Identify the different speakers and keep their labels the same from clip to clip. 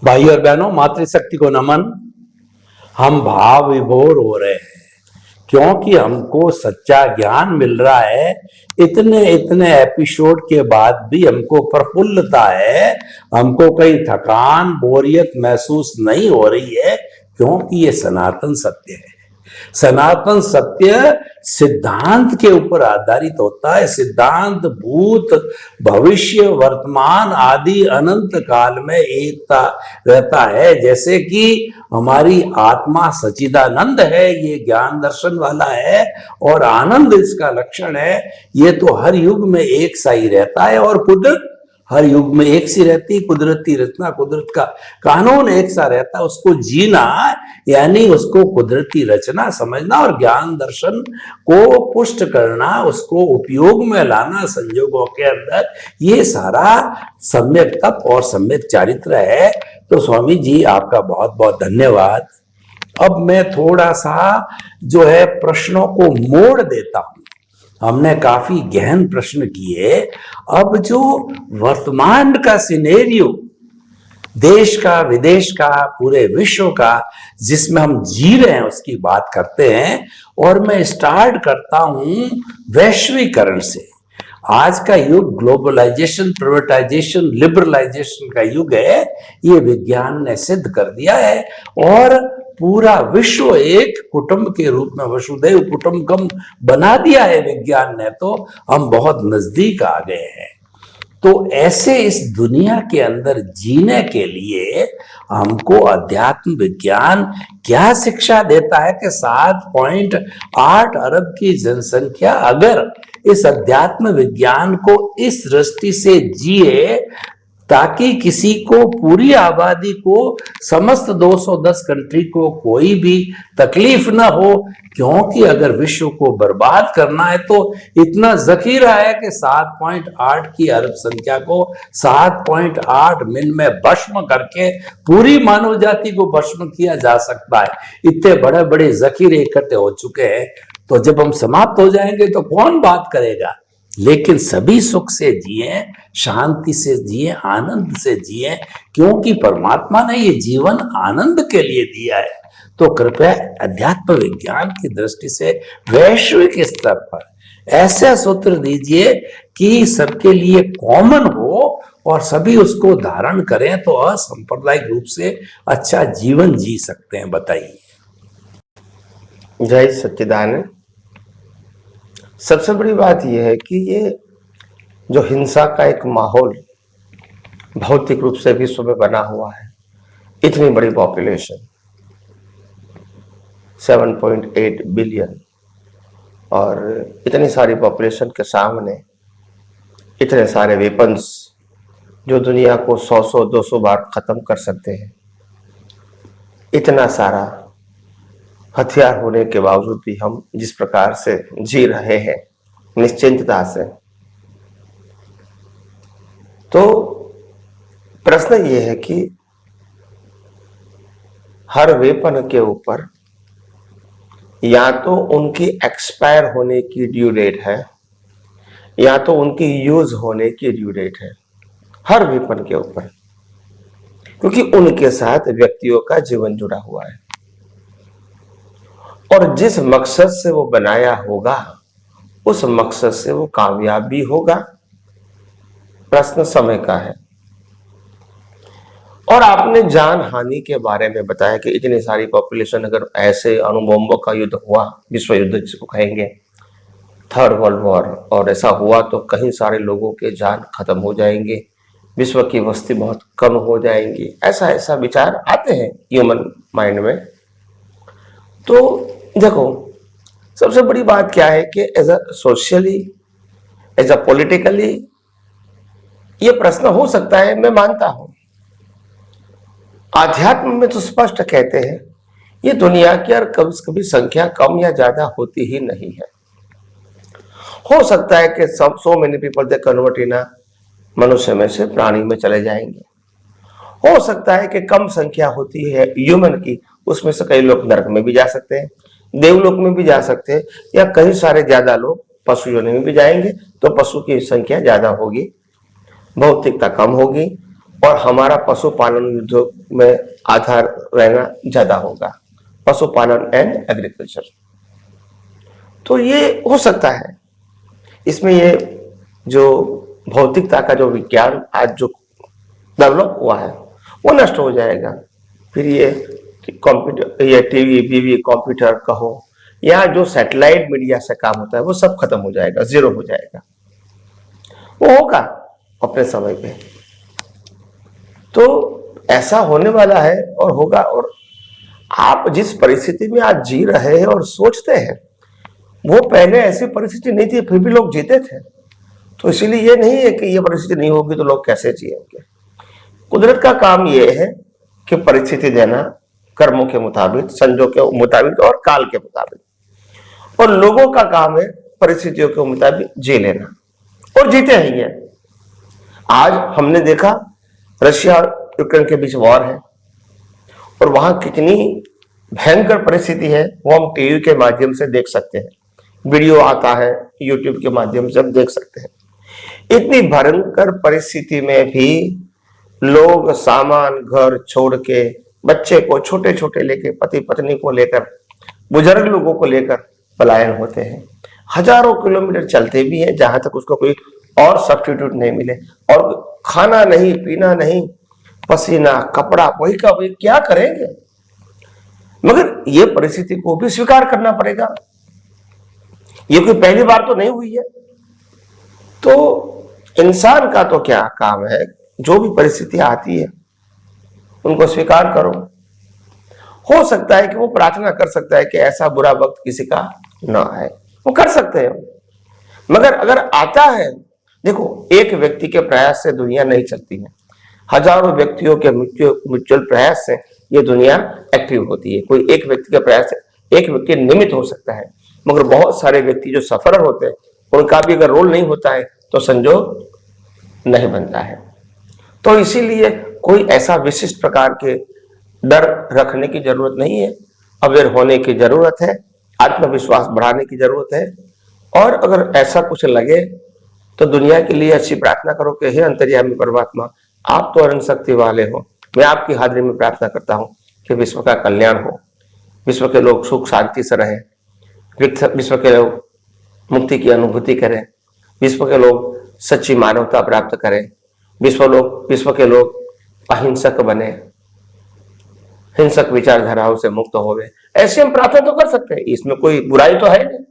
Speaker 1: भाई और बहनों, मातृशक्ति को नमन। हम भाव विभोर हो रहे हैं क्योंकि हमको सच्चा ज्ञान मिल रहा है। इतने इतने एपिसोड के बाद भी हमको प्रफुल्लता है, हमको कहीं थकान बोरियत महसूस नहीं हो रही है, क्योंकि ये सनातन सत्य है। सनातन सत्य सिद्धांत के ऊपर आधारित होता है। सिद्धांत भूत भविष्य वर्तमान आदि अनंत काल में एकता रहता है। जैसे कि हमारी आत्मा सच्चिदानंद है, ये ज्ञान दर्शन वाला है, और आनंद इसका लक्षण है। ये तो हर युग में एक सा ही रहता है, और कुदरत हर युग में एक सी रहती। कुदरती रचना, कुदरत का कानून एक सा रहता है। उसको जीना यानी उसको कुदरती रचना समझना और ज्ञान दर्शन को पुष्ट करना, उसको उपयोग में लाना संजोगों के अंदर, ये सारा सम्यक तप और सम्यक चारित्र है। तो स्वामी जी, आपका बहुत बहुत धन्यवाद। अब मैं थोड़ा सा जो है प्रश्नों को मोड़ देता हूं। हमने काफी गहन प्रश्न किए। अब जो वर्तमान का सिनेरियो, देश का, विदेश का, पूरे विश्व का, जिसमें हम जी रहे हैं, उसकी बात करते हैं। और मैं स्टार्ट करता हूं वैश्वीकरण से। आज का युग ग्लोबलाइजेशन, प्राइवेटाइजेशन, लिबरलाइजेशन का युग है। ये विज्ञान ने सिद्ध कर दिया है, और पूरा विश्व एक कुटुंब के रूप में वसुधैव कुटुंबकम बना दिया है विज्ञान ने। तो हम बहुत नजदीक आ गए हैं। तो ऐसे इस दुनिया के अंदर जीने के लिए हमको अध्यात्म विज्ञान क्या शिक्षा देता है कि 7.8 अरब की जनसंख्या अगर इस अध्यात्म विज्ञान को इस दृष्टि से जिए, ताकि किसी को, पूरी आबादी को, समस्त 210 कंट्री को कोई भी तकलीफ ना हो। क्योंकि अगर विश्व को बर्बाद करना है तो इतना जखीरा है कि 7.8 की अरब संख्या को 7.8 मिनट में भस्म करके पूरी मानव जाति को भस्म किया जा सकता है। इतने बड़े बड़े जखीरे इकट्ठे हो चुके हैं। तो जब हम समाप्त हो जाएंगे तो कौन बात करेगा। लेकिन सभी सुख से जिए, शांति से जिए, आनंद से जिए, क्योंकि परमात्मा ने ये जीवन आनंद के लिए दिया है। तो कृपया अध्यात्म विज्ञान की दृष्टि से वैश्विक स्तर पर ऐसे सूत्र दीजिए कि सबके लिए कॉमन हो और सभी उसको धारण करें, तो असंप्रदायिक रूप से अच्छा जीवन जी सकते हैं। बताइए।
Speaker 2: जय सच्चिदानंद। सबसे बड़ी बात यह है कि ये जो हिंसा का एक माहौल भौतिक रूप से विश्व में बना हुआ है, इतनी बड़ी पॉपुलेशन 7.8 बिलियन, और इतनी सारी पॉपुलेशन के सामने इतने सारे वेपन्स जो दुनिया को 100-200 बार खत्म कर सकते हैं, इतना सारा हथियार होने के बावजूद भी हम जिस प्रकार से जी रहे हैं निश्चिंतता से, तो प्रश्न ये है कि हर वेपन के ऊपर या तो उनकी एक्सपायर होने की ड्यू डेट है, या तो उनकी यूज होने की ड्यू डेट है, हर वेपन के ऊपर, क्योंकि उनके साथ व्यक्तियों का जीवन जुड़ा हुआ है। और जिस मकसद से वो बनाया होगा, उस मकसद से वो कामयाब भी होगा। प्रश्न समय का है। और आपने जान हानि के बारे में बताया कि इतनी सारी पॉपुलेशन, अगर ऐसे अणुबॉम्बों का युद्ध हुआ, विश्व युद्ध जिसको कहेंगे, थर्ड वर्ल्ड वॉर, और ऐसा हुआ तो कहीं सारे लोगों के जान खत्म हो जाएंगे, विश्व की बस्ती बहुत कम हो जाएंगी, ऐसा विचार आते हैं ह्यूमन माइंड में। तो देखो, सबसे बड़ी बात क्या है कि as a socially, as a politically ये प्रश्न हो सकता है, मैं मानता हूं। आध्यात्म में तो स्पष्ट कहते हैं ये दुनिया की और कभी संख्या कम या ज्यादा होती ही नहीं है। हो सकता है कि so many people they convert in मनुष्य में से प्राणी में चले जाएंगे। हो सकता है कि कम संख्या होती है ह्यूमन की, उसमें से कई लोग नरक में भी जा सकते हैं, देवलोक में भी जा सकते हैं, या कई सारे ज्यादा लोग पशु योनि में भी जाएंगे, तो पशु की संख्या ज्यादा होगी, भौतिकता कम होगी, और हमारा पशुपालन उद्योग में आधार रहना ज्यादा होगा, पशुपालन एंड एग्रीकल्चर। तो ये हो सकता है, इसमें ये जो भौतिकता का जो विज्ञान आज जो डेवलप हुआ है वो नष्ट हो जाएगा। फिर ये कंप्यूटर, ये टीवी बीवी कंप्यूटर कहो, या जो सैटेलाइट मीडिया से काम होता है वो सब खत्म हो जाएगा, जीरो हो जाएगा। वो होगा अपने समय पे, तो ऐसा होने वाला है और होगा। और आप जिस परिस्थिति में आज जी रहे हैं और सोचते हैं, वो पहले ऐसी परिस्थिति नहीं थी, फिर भी लोग जीते थे। तो इसीलिए ये नहीं है कि ये परिस्थिति नहीं होगी तो लोग कैसे जिएंगे। कुदरत का काम ये है कि परिस्थिति देना कर्मों के मुताबिक, संजोग के मुताबिक और काल के मुताबिक, और लोगों का काम है परिस्थितियों के मुताबिक जी लेना, और जीते ही है। आज हमने देखा रशिया और यूक्रेन के बीच वॉर है, और वहां कितनी भयंकर परिस्थिति है वो हम टीवी के माध्यम से देख सकते हैं, वीडियो आता है यूट्यूब के माध्यम से हम देख सकते हैं। इतनी भयंकर परिस्थिति में भी लोग सामान घर छोड़ के, बच्चे को छोटे छोटे लेके, पति पत्नी को लेकर, बुजुर्ग लोगों को लेकर पलायन होते हैं। हजारों किलोमीटर चलते भी हैं जहां तक उसको कोई और सब्स्टिट्यूट नहीं मिले, और खाना नहीं, पीना नहीं, पसीना, कपड़ा वही का वही, क्या करेंगे। मगर ये परिस्थिति को भी स्वीकार करना पड़ेगा, ये कोई पहली बार तो नहीं हुई है। तो इंसान का तो क्या काम है, जो भी परिस्थिति आती है उनको स्वीकार करो। हो सकता है कि वो प्रार्थना कर सकता है कि ऐसा बुरा वक्त किसी का ना आए, वो कर सकते हैं। मगर अगर आता है, देखो एक व्यक्ति के प्रयास से दुनिया नहीं चलती है, हजारों व्यक्तियों के म्यूचुअल प्रयास से ये दुनिया एक्टिव होती है। कोई एक व्यक्ति के प्रयास से एक व्यक्ति निमित्त हो सकता है, मगर बहुत सारे व्यक्ति जो सफर होते हैं उनका भी अगर रोल नहीं होता है तो संजोग नहीं बनता है। तो इसीलिए कोई ऐसा विशिष्ट प्रकार के डर रखने की जरूरत नहीं है, अवेयर होने की जरूरत है, आत्मविश्वास बढ़ाने की जरूरत है। और अगर ऐसा कुछ लगे तो दुनिया के लिए अच्छी प्रार्थना करो कि हे अंतर्यामी परमात्मा, आप तो अनंत शक्ति वाले हो, मैं आपकी हाजिरी में प्रार्थना करता हूँ कि विश्व का कल्याण हो, विश्व के लोग सुख शांति से रहें, विश्व के लोग मुक्ति की अनुभूति करें, विश्व के लोग सच्ची मानवता प्राप्त करें, विश्व के लोग अहिंसक बने, हिंसक विचारधाराओं से मुक्त होवे। ऐसे हम प्रार्थना तो कर सकते हैं, इसमें कोई बुराई तो है नहीं।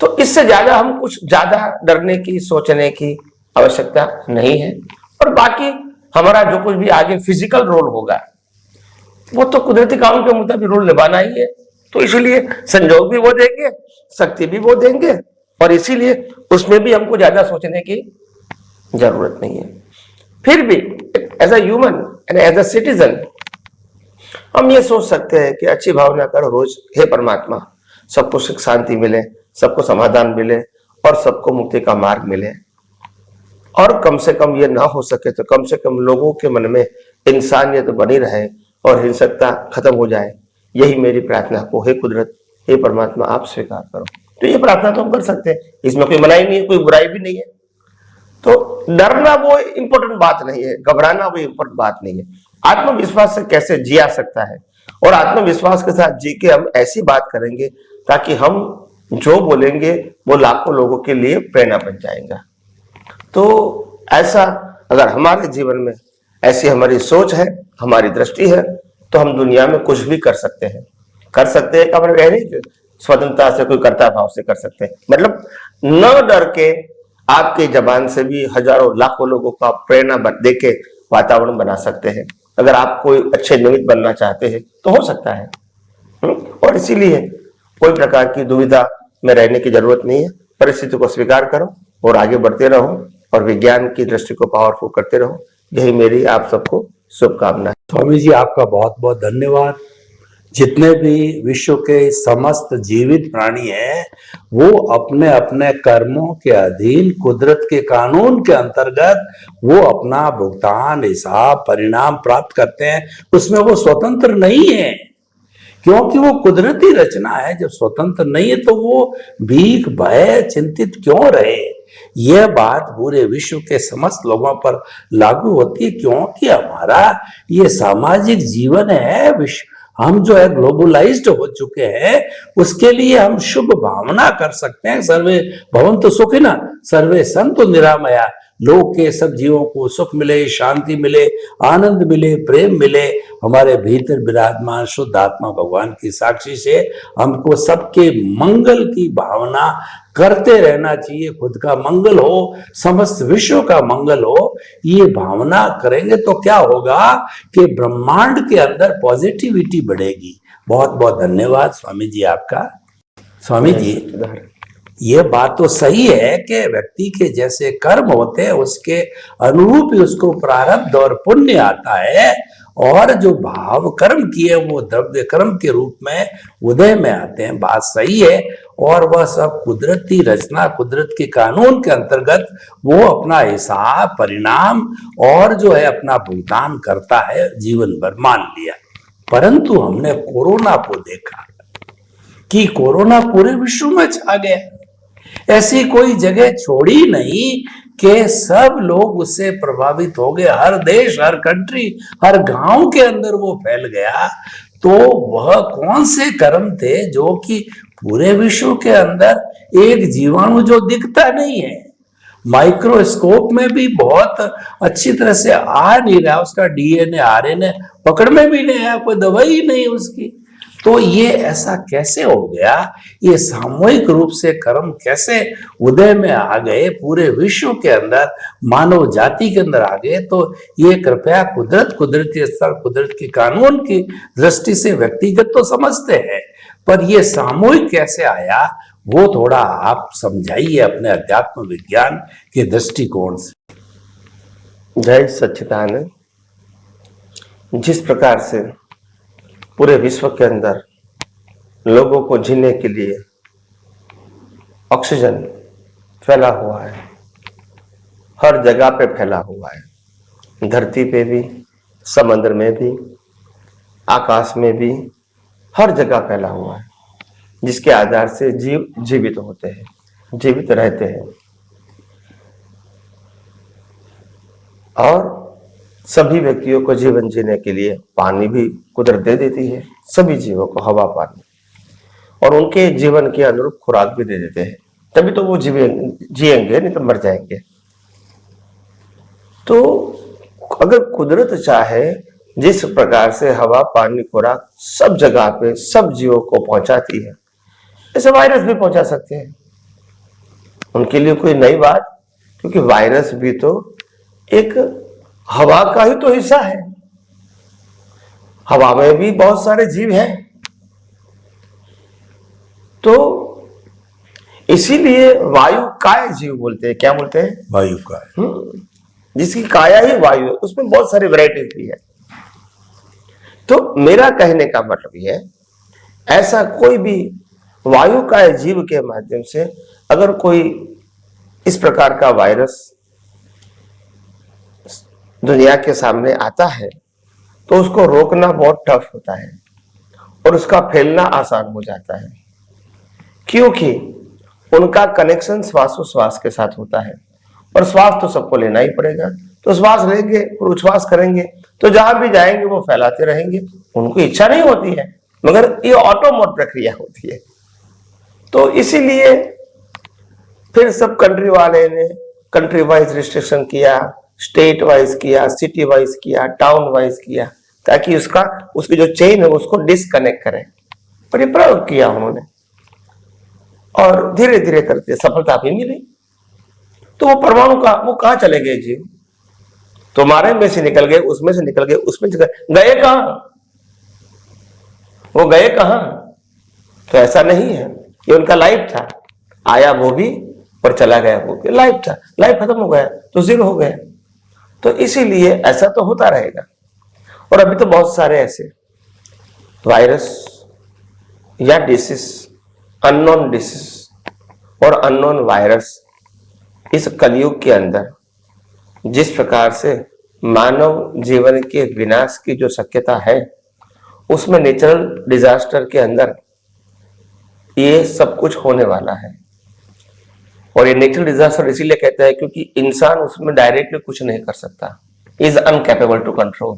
Speaker 2: तो इससे ज्यादा हम कुछ ज्यादा डरने की, सोचने की आवश्यकता नहीं है। और बाकी हमारा जो कुछ भी आगे फिजिकल रोल होगा वो तो कुदरती कानून के मुताबिक रोल निभाना ही है। तो इसीलिए संजोग भी वो देंगे, शक्ति भी वो देंगे, और इसीलिए उसमें भी हमको ज्यादा सोचने की जरूरत नहीं है। फिर भी as a human and as a citizen हम ये सोच सकते हैं कि अच्छी भावना करो रोज, हे परमात्मा सबको सुख शांति मिले, सबको समाधान मिले और सबको मुक्ति का मार्ग मिले। और कम से कम ये ना हो सके तो कम से कम लोगों के मन में इंसानियत बनी रहे और हिंसकता खत्म हो जाए। यही मेरी प्रार्थना को हे कुदरत, हे परमात्मा आप स्वीकार करो। तो ये प्रार्थना तो हम कर सकते हैं, इसमें कोई मनाही नहीं है, कोई बुराई भी नहीं है। तो डरना वो इम्पोर्टेंट बात नहीं है, घबराना वो इम्पोर्टेंट बात नहीं है। आत्मविश्वास से कैसे जिया सकता है, और आत्मविश्वास के साथ जी के हम ऐसी बात करेंगे ताकि हम जो बोलेंगे वो लाखों लोगों के लिए प्रेरणा बन जाएगा। तो ऐसा अगर हमारे जीवन में ऐसी हमारी सोच है, हमारी दृष्टि है, तो हम दुनिया में कुछ भी कर सकते हैं। कर सकते हैं कब नहीं, स्वतंत्रता से, कोई कर्ता भाव से कर सकते हैं। मतलब न डर के आपके जबान से भी हजारों लाखों लोगों का प्रेरणा दे के वातावरण बना सकते हैं। अगर आप कोई अच्छे निमित्त बनना चाहते हैं तो हो सकता है। और इसीलिए कोई प्रकार की दुविधा में रहने की जरूरत नहीं है। परिस्थिति को स्वीकार करो और आगे बढ़ते रहो और विज्ञान की दृष्टि को पावरफुल करते रहो। यही मेरी आप सबको शुभकामनाएं।
Speaker 1: स्वामी जी आपका बहुत बहुत धन्यवाद। जितने भी विश्व के समस्त जीवित प्राणी हैं वो अपने अपने कर्मों के अधीन कुदरत के कानून के अंतर्गत वो अपना भुगतान, हिसाब, परिणाम प्राप्त करते हैं। उसमें वो स्वतंत्र नहीं है। क्योंकि वो कुदरती रचना है। जब स्वतंत्र नहीं है तो वो भीख भय चिंतित क्यों रहे। यह बात पूरे विश्व के समस्त लोगों पर लागू होती है, क्योंकि हमारा ये सामाजिक जीवन है। विश्व हम जो है ग्लोबलाइज्ड हो चुके हैं, उसके लिए हम शुभ भावना कर सकते हैं। सर्वे भवन्तु सुखिनः सर्वे सन्तु निरामया। लोक के सब जीवों को सुख मिले, शांति मिले, आनंद मिले, प्रेम मिले। हमारे भीतर विराजमान शुद्ध आत्मा भगवान की साक्षी से हमको सबके मंगल की भावना करते रहना चाहिए। खुद का मंगल हो, समस्त विश्व का मंगल हो, ये भावना करेंगे तो क्या होगा कि ब्रह्मांड के अंदर पॉजिटिविटी बढ़ेगी। बहुत बहुत धन्यवाद स्वामी जी आपका। स्वामी जी, ये बात तो सही है कि व्यक्ति के जैसे कर्म होते हैं उसके अनुरूप ही उसको प्रारब्ध और पुण्य आता है, और जो भाव कर्म किए वो द्रव्य कर्म के रूप में उदय में आते हैं। बात सही है। और वह सब कुदरती रचना, कुदरत के कानून के अंतर्गत वो अपना हिसाब, परिणाम और जो है अपना भुगतान करता है, जीवन भर मान लिया। परंतु हमने कोरोना को देखा कि कोरोना पूरे विश्व में छा गया। ऐसी कोई जगह छोड़ी नहीं कि सब लोग उससे प्रभावित हो गए। हर देश, हर कंट्री, हर गांव के अंदर वो फैल गया। तो वह कौन से कर्म थे जो कि पूरे विश्व के अंदर एक जीवाणु जो दिखता नहीं है, माइक्रोस्कोप में भी बहुत अच्छी तरह से आ नहीं रहा, उसका डीएनए आरएनए पकड़ में भी नहीं आया, कोई दवाई ही नहीं उसकी। तो ये ऐसा कैसे हो गया? ये सामूहिक रूप से कर्म कैसे उदय में आ गए, पूरे विश्व के अंदर, मानव जाति के अंदर आ गए? तो ये कृपया कुदरत, कुदरती स्तर, कुदरत के कानून की दृष्टि से व्यक्तिगत तो समझते हैं, पर ये सामूहिक कैसे आया वो थोड़ा आप समझाइए अपने अध्यात्म विज्ञान के दृष्टिकोण से।
Speaker 2: जय सच्चिदानंद। जिस प्रकार से पूरे विश्व के अंदर लोगों को जीने के लिए ऑक्सीजन फैला हुआ है, हर जगह पे फैला हुआ है, धरती पे भी, समुद्र में भी, आकाश में भी, हर जगह फैला हुआ है, जिसके आधार से जीव जीवित होते हैं, जीवित रहते हैं। और सभी व्यक्तियों को जीवन जीने के लिए पानी भी कुदरत दे देती है, सभी जीवों को हवा पानी, और उनके जीवन के अनुरूप खुराक भी दे देते हैं, तभी तो वो जिएंगे, नहीं तो मर जाएंगे। तो अगर कुदरत चाहे जिस प्रकार से हवा पानी खुराक सब जगह पे सब जीवों को पहुंचाती है, ऐसे वायरस भी पहुंचा सकते हैं। उनके लिए कोई नई बात, क्योंकि वायरस भी तो एक हवा का ही तो हिस्सा है। हवा में भी बहुत सारे जीव हैं। तो इसीलिए वायु काय जीव बोलते हैं। क्या बोलते हैं?
Speaker 1: वायु काय।
Speaker 2: जिसकी काया ही वायु है, उसमें बहुत सारी वैरायटीज भी है। तो मेरा कहने का मतलब यह है, ऐसा कोई भी वायु काय जीव के माध्यम से अगर कोई इस प्रकार का वायरस दुनिया के सामने आता है तो उसको रोकना बहुत टफ होता है और उसका फैलना आसान हो जाता है, क्योंकि उनका कनेक्शन श्वासोश्वास के साथ होता है, और श्वास तो सबको लेना ही पड़ेगा। तो श्वास लेंगे और उच्छ्वास करेंगे तो जहां भी जाएंगे वो फैलाते रहेंगे। उनको इच्छा नहीं होती है, मगर ये ऑटोमेटिक प्रक्रिया होती है। तो इसीलिए फिर सब कंट्री वाले ने कंट्री वाइज रिस्ट्रिक्शन किया, स्टेट वाइज किया, सिटी वाइज किया, टाउन वाइज किया, ताकि उसकी जो चेन है उसको डिस्कनेक्ट करें। और ये प्रयोग किया उन्होंने, और धीरे धीरे करते सफलता भी मिली। तो वो परमाणु का वो कहां चले गए जीव? तुम्हारे में से निकल गए, उसमें से निकल गए, उसमें से गए कहां? वो गए कहां? तो ऐसा नहीं है, ये उनका लाइफ था। आया वो भी और चला गया वो भी, लाइफ था। लाइफ खत्म हो गया तो जीरो हो गया। तो इसीलिए ऐसा तो होता रहेगा। और अभी तो बहुत सारे ऐसे वायरस या डिसीज, अननोन डिसीज और अननोन वायरस इस कलयुग के अंदर जिस प्रकार से मानव जीवन के विनाश की जो शक्यता है, उसमें नेचुरल डिजास्टर के अंदर ये सब कुछ होने वाला है। और ये नेचुरल डिजास्टर इसीलिए कहते हैं क्योंकि इंसान उसमें डायरेक्टली कुछ नहीं कर सकता, इज अनकैपेबल टू कंट्रोल।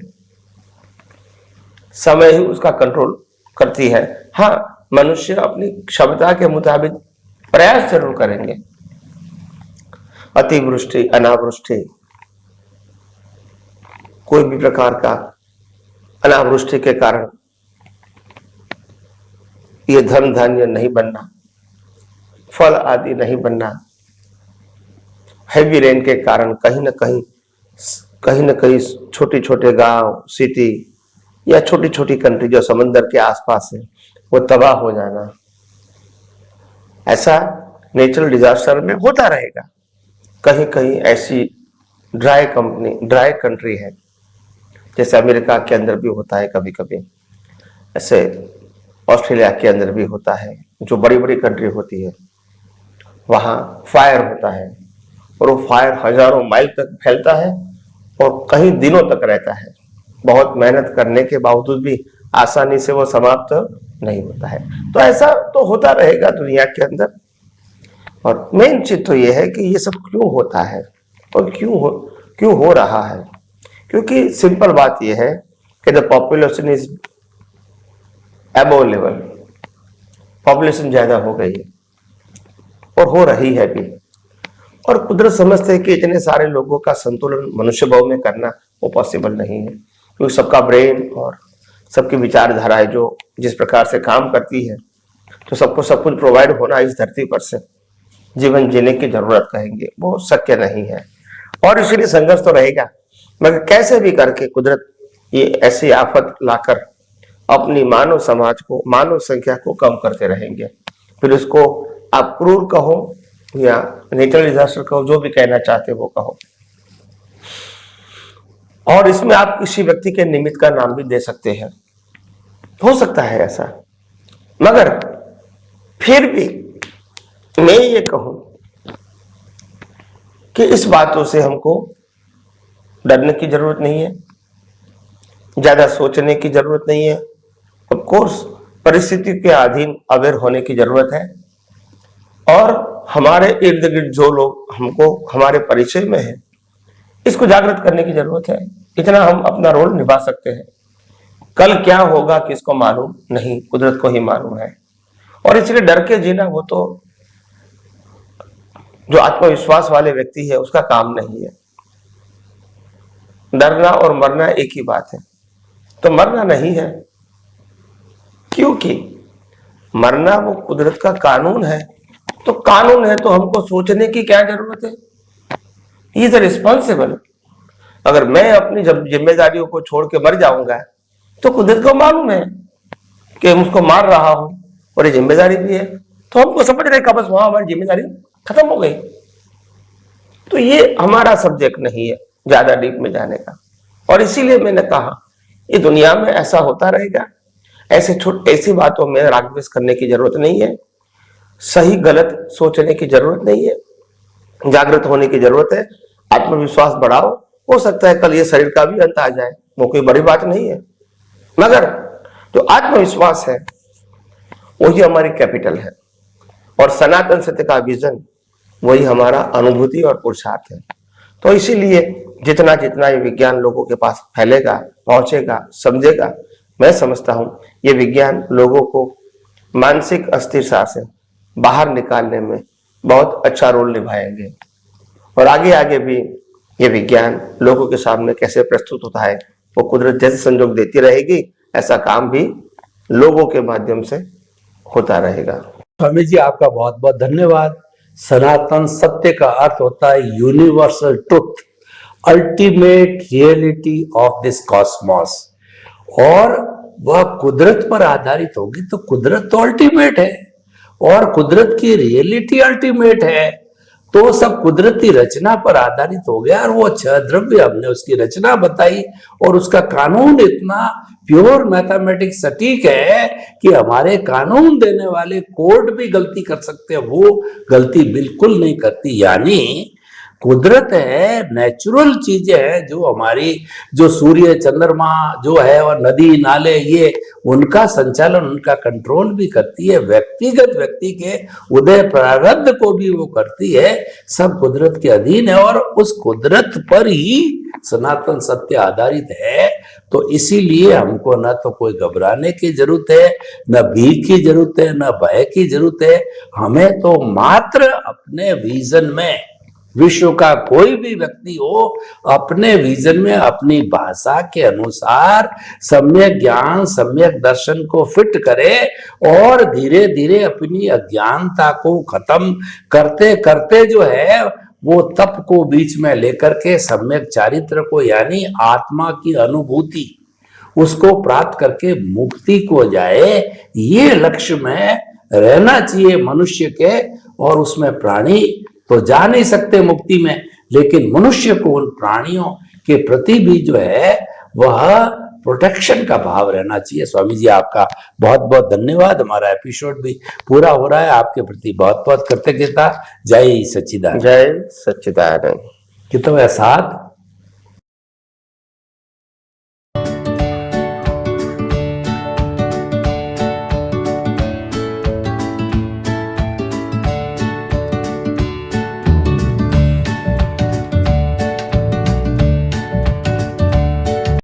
Speaker 2: समय ही उसका कंट्रोल करती है। हाँ, मनुष्य अपनी क्षमता के मुताबिक प्रयास जरूर करेंगे। अतिवृष्टि, अनावृष्टि, कोई भी प्रकार का अनावृष्टि के कारण ये धन धान्य नहीं बनना, फल आदि नहीं बनना, हैवी रेन के कारण कहीं न कहीं छोटे छोटे गांव, सिटी या छोटी छोटी कंट्री जो समंदर के आसपास है वो तबाह हो जाना, ऐसा नेचुरल डिजास्टर में होता रहेगा। कहीं कहीं ऐसी ड्राई कंट्री है, जैसे अमेरिका के अंदर भी होता है कभी कभी, ऐसे ऑस्ट्रेलिया के अंदर भी होता है, जो बड़ी बड़ी कंट्री होती है वहां फायर होता है और वो फायर हजारों माइल तक फैलता है और कई दिनों तक रहता है। बहुत मेहनत करने के बावजूद भी आसानी से वो समाप्त नहीं होता है। तो ऐसा तो होता रहेगा दुनिया के अंदर। और मेन चीज तो ये है कि ये सब क्यों होता है और क्यों हो रहा है। क्योंकि सिंपल बात यह है कि the population is above level, population ज्यादा हो गई है और हो रही है भी। और कुदरत समझते है कि इतने सारे लोगों का संतुलन मनुष्य भाव में करना वो पॉसिबल नहीं है, क्योंकि सबका ब्रेन और सबकी विचारधाराएं जो जिस प्रकार से काम करती है, तो सबको सब कुछ प्रोवाइड होना इस धरती पर से जीवन जीने की जरूरत कहेंगे वो शक्य नहीं है। और इसीलिए संघर्ष तो रहेगा, मगर कैसे भी करके कुदरत ये ऐसी आफत लाकर अपनी मानव समाज को, मानव संख्या को कम करते रहेंगे। फिर उसको आप क्रूर कहो या नेचुरल डिजास्टर कहो, जो भी कहना चाहते हो वो कहो। और इसमें आप किसी व्यक्ति के निमित्त का नाम भी दे सकते हैं, हो सकता है ऐसा। मगर फिर भी मैं ये कहूं कि इस बातों से हमको डरने की जरूरत नहीं है, ज्यादा सोचने की जरूरत नहीं है। ऑफ कोर्स परिस्थिति के अधीन अवेयर होने की जरूरत है और हमारे इर्द गिर्द जो लोग हमको हमारे परिचय में है इसको जागृत करने की जरूरत है। इतना हम अपना रोल निभा सकते हैं। कल क्या होगा किसको मालूम नहीं, कुदरत को ही मालूम है। और इसलिए डर के जीना वो तो जो आत्मविश्वास वाले व्यक्ति है उसका काम नहीं है। डरना और मरना एक ही बात है, तो मरना नहीं है, क्योंकि मरना वो कुदरत का कानून है। तो कानून है तो हमको सोचने की क्या जरूरत है, इज रिस्पॉन्सिबल। अगर मैं अपनी जब जिम्मेदारियों को छोड़ के मर जाऊंगा तो कुदरत को मालूम है कि उसको मार रहा हूं और ये जिम्मेदारी भी है, तो हमको समझ रहे बस वहां हमारी जिम्मेदारी खत्म हो गई। तो ये हमारा सब्जेक्ट नहीं है ज्यादा डीप में जाने का। और इसीलिए मैंने कहा ये दुनिया में ऐसा होता रहेगा, ऐसी बातों में राग द्वेष करने की जरूरत नहीं है, सही गलत सोचने की जरूरत नहीं है, जागृत होने की जरूरत है। आत्मविश्वास बढ़ाओ, हो सकता है कल ये शरीर का भी अंत आ जाए, वो कोई बड़ी बात नहीं है। मगर जो आत्मविश्वास है वही हमारी कैपिटल है और सनातन सत्य का विजन वही हमारा अनुभूति और पुरुषार्थ है। तो इसीलिए जितना जितना ये विज्ञान लोगों के पास फैलेगा, पहुंचेगा, समझेगा, मैं समझता हूं ये विज्ञान लोगों को मानसिक अस्थिरता से बाहर निकालने में बहुत अच्छा रोल निभाएंगे। और आगे आगे भी ये विज्ञान लोगों के सामने कैसे प्रस्तुत होता है वो कुदरत जैसे संजोग देती रहेगी, ऐसा काम भी लोगों के माध्यम से होता रहेगा।
Speaker 1: स्वामी जी आपका बहुत बहुत धन्यवाद। सनातन सत्य का अर्थ होता है universal truth, ultimate reality of this Cosmos. और वह कुदरत पर आधारित होगी तो कुदरत तो अल्टीमेट है और कुदरत की रियलिटी अल्टीमेट है, तो सब कुदरती रचना पर आधारित हो गया। और वो छह द्रव्य हमने उसकी रचना बताई और उसका कानून इतना प्योर मैथमेटिक्स सटीक है कि हमारे कानून देने वाले कोर्ट भी गलती कर सकते हैं, वो गलती बिल्कुल नहीं करती। यानी कुदरत है, नेचुरल चीजें हैं जो हमारी, जो सूर्य चंद्रमा जो है और नदी नाले, ये उनका संचालन, उनका कंट्रोल भी करती है, व्यक्तिगत व्यक्ति के उदय प्रारब्ध को भी वो करती है। सब कुदरत के अधीन है और उस कुदरत पर ही सनातन सत्य आधारित है। तो इसीलिए हमको न तो कोई घबराने की जरूरत है, न भीख की जरूरत है, न भय की जरूरत है। हमें तो मात्र अपने विजन में, विश्व का कोई भी व्यक्ति हो, अपने विजन में अपनी भाषा के अनुसार सम्यक ज्ञान, सम्यक दर्शन को फिट करे और धीरे धीरे अपनी अज्ञानता को खत्म करते करते जो है वो तप को बीच में लेकर के सम्यक चारित्र को, यानी आत्मा की अनुभूति, उसको प्राप्त करके मुक्ति को जाए। ये लक्ष्य में रहना चाहिए मनुष्य के। और उसमें प्राणी तो जा नहीं सकते मुक्ति में, लेकिन मनुष्य को उन प्राणियों के प्रति भी जो है वह प्रोटेक्शन का भाव रहना चाहिए। स्वामी जी आपका बहुत बहुत धन्यवाद। हमारा एपिसोड भी पूरा हो रहा है। आपके प्रति बहुत बहुत कृतज्ञता। जय सच्चिदानंद।
Speaker 2: जय सच्चिदानंद।
Speaker 1: कितना साथ